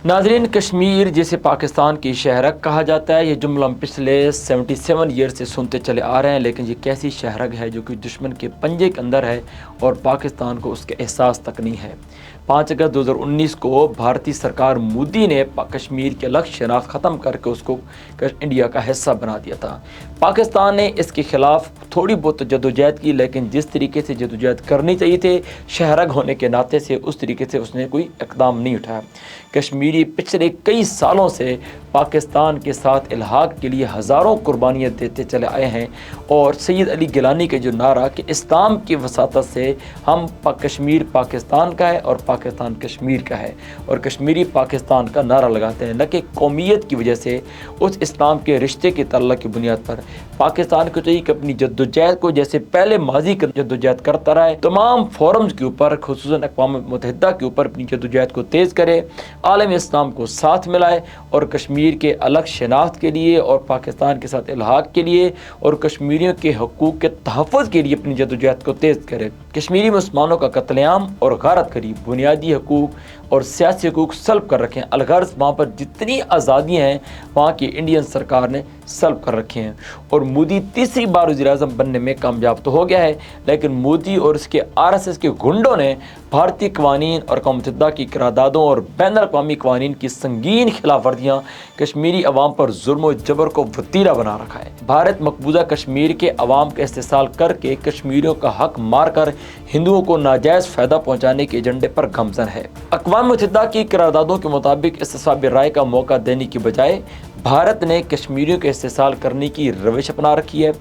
नाज़रीन, कश्मीर जिसे पाकिस्तान की शहरग कहा जाता है, ये जुमला हम पिछले 77 ईयर से सुनते चले आ रहे हैं, लेकिन ये कैसी शहरग है जो कि दुश्मन के पंजे के अंदर है और पाकिस्तान को उसके एहसास तक नहीं है। 5 अगस्त 2019 को भारतीय सरकार मोदी ने कश्मीर के अलग शनाख्त ख़त्म करके उसको इंडिया का हिस्सा बना दिया था। पाकिस्तान ने इसके ख़िलाफ़ थोड़ी बहुत जदोजहद की, लेकिन जिस तरीके से जदोजहद करनी चाहिए थे शहरग होने के नाते से, उस तरीके से उसने कोई इक़दाम नहीं उठाया। कश्मीरी पिछले कई सालों से पाकिस्तान के साथ इल्हाक के लिए हज़ारों कुर्बानियाँ देते चले आए हैं और सैयद अली गिलानी के जो नारा कि इस्लाम की वसातत से हम कश्मीर पाकिस्तान का है और पाकिस्तान कश्मीर का है, और कश्मीरी पाकिस्तान का नारा लगाते हैं, न कि कौमियत की वजह से उस इस्लाम के रिश्ते के तल्लुक़ की बुनियाद पर। पाकिस्तान को चाहिए कि अपनी जद्दोजहद को जैसे पहले माजी की जद्दोजहद करता रहा है, तमाम फोरम्स के ऊपर खुसूसन अक़वाम मुत्तहिदा के ऊपर अपनी जद्दोजहद को तेज़ करे, आलम इस्लाम को साथ मिलाए और कश्मीर के अलग शनाख्त के लिए और पाकिस्तान के साथ इल्हाक के लिए और कश्मीरियों के हकूक़ के तहफ़्फ़ुज़ के लिए अपनी जद्दोजहद को तेज़ करे। कश्मीरी मुसलमानों का कत्लेआम और गारत करीब बुनियादी हकूक़ और सियासी हकूक़ सल्ब कर रखे हैं। अलगर्ज़ वहाँ पर जितनी आज़ादियाँ हैं वहाँ की इंडियन सरकार ने सल्ब कर रखे हैं और मोदी तीसरी बार वज़ीर-ए-आज़म बनने में कामयाब तो हो गया है, लेकिन मोदी और इसके RSS के गुंडों ने भारतीय क़वानीन और अक़वाम मुत्तहिदा की करारदादों और बैनुल-अक़वामी क़वानीन की संगीन खिलाफ वर्जियाँ कश्मीरी अवाम पर जुल्म और जबर को वतीरा बना रखा है। भारत मकबूजा कश्मीर के अवाम का इस्तेसाल करके कश्मीरियों का हक मार कर हिंदुओं को नाजायज़ फ़ायदा पहुँचाने के एजेंडे पर गमज़न है। अक़वाम मुत्तहिदा की करारदादों के मुताबिक इस्तिसाब राय का मौका देने की बजाय भारत ने कश्मीरियों के इस्तेसाल करने की रविश अपना रखी है।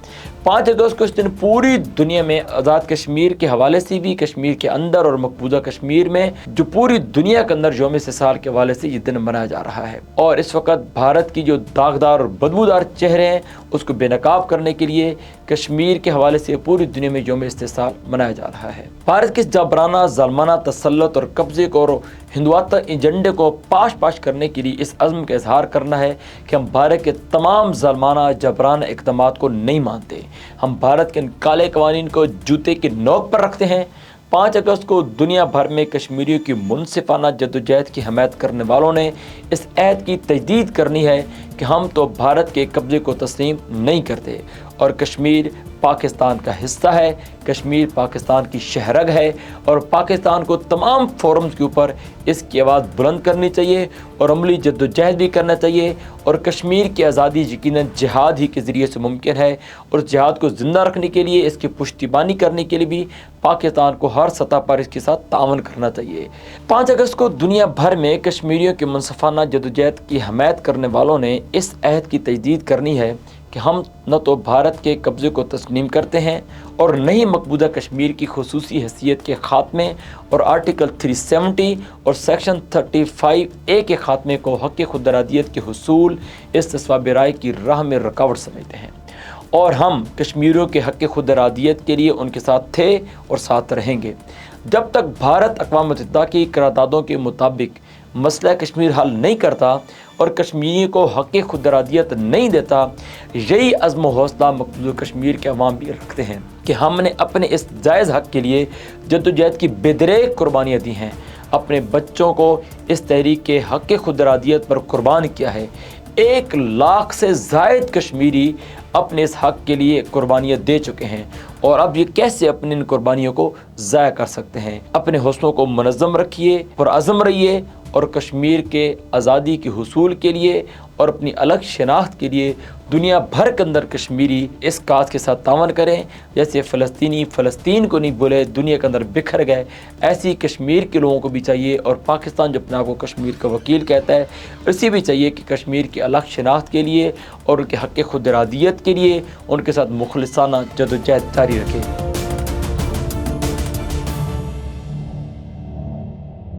5 अगस्त को इस दिन पूरी दुनिया में आज़ाद कश्मीर के हवाले से भी, कश्मीर के अंदर और मकबूजा कश्मीर में जो पूरी दुनिया के अंदर यौम इस्तिसाल के हवाले से ये दिन मनाया जा रहा है। और इस वक्त भारत की जो दागदार और बदबूदार चेहरे हैं उसको बेनकाब करने के लिए कश्मीर के हवाले से पूरी दुनिया में यौम इस्तिसाल मनाया जा रहा है। भारत के जबराना ज़ालमाना तसल्लुत और कब्ज़े को और हिंदुआता एजेंडे को पाश करने के लिए इस अज़्म का इजहार करना है कि हम भारत के तमाम ज़ालमाना जबराना इक़दामात को नहीं मानते। हम भारत के इन काले क़वानीन को जूते की नोक पर रखते हैं। 5 अगस्त को दुनिया भर में कश्मीरियों की मुनसिफाना जद्दोजहद की हमायत करने वालों ने इस ऐद की तजदीद करनी है कि हम तो भारत के कब्ज़े को तस्लीम नहीं करते और कश्मीर पाकिस्तान का हिस्सा है, कश्मीर पाकिस्तान की शहरग है और पाकिस्तान को तमाम फोरम्स के ऊपर इसकी आवाज़ बुलंद करनी चाहिए और अमली जद्दोजहद भी करना चाहिए। और कश्मीर की आज़ादी यकीनन जिहाद ही के ज़रिए से मुमकिन है और जिहाद को ज़िंदा रखने के लिए, इसकी पुश्तिबानी करने के लिए भी पाकिस्तान को हर सतह पर इसके साथ तावन करना चाहिए। 5 अगस्त को दुनिया भर में कश्मीरियों की मुनसिफाना जद्दोजहद की हमायत करने वालों ने इस अहद की तजदीद करनी है कि हम न तो भारत के कब्ज़े को तस्लीम करते हैं और न ही मकबूजा कश्मीर की खुसूसी हैसियत के ख़ात्मे और आर्टिकल 370 और सेक्शन 35A के ख़ात्मे को हक़ खुदरादियत के हुसूल इस्तिसाब राय की राह में रुकावट समझते हैं और हम कश्मीरियों के हक़ खुदरादियत के लिए उनके साथ थे और साथ रहेंगे। जब तक भारत अक़वाम मुत्तहिदा की करारदादों के मुताबिक मसला कश्मीर हल नहीं करता और कश्मीरी को हक़ खुदरादियत नहीं देता, यही अज़्म हौसला मकबूजा कश्मीर के अवाम भी रखते हैं कि हमने अपने इस जायज़ हक़ के लिए जद्दोजहद की बेदरेक कुर्बानियाँ दी हैं, अपने बच्चों को इस तहरीक के हक़ खुदरादियत पर कुर्बान किया है। 1 लाख से ज़ायद कश्मीरी अपने इस हक़ के लिए कुर्बानियाँ दे चुके हैं और अब ये कैसे अपनी इन कुर्बानियों को ज़ाया कर सकते हैं। अपने हौसलों को मुनज़्ज़म रखिए, पुरअज़्म रहिए और कश्मीर के आज़ादी के हुसूल के लिए और अपनी अलग शनाख्त के लिए दुनिया भर के अंदर कश्मीरी इस काज के साथ तावन करें। जैसे फ़लस्तीनी फ़लस्तीन को नहीं बोले, दुनिया के अंदर बिखर गए, ऐसी कश्मीर के लोगों को भी चाहिए और पाकिस्तान जो अपने आप को कश्मीर का वकील कहता है इसे भी चाहिए कि कश्मीर की अलग शनाख्त के लिए और उनके हक़ खुदरादियत के लिए उनके साथ मुखलिसाना जद्दोजहद जारी रखें।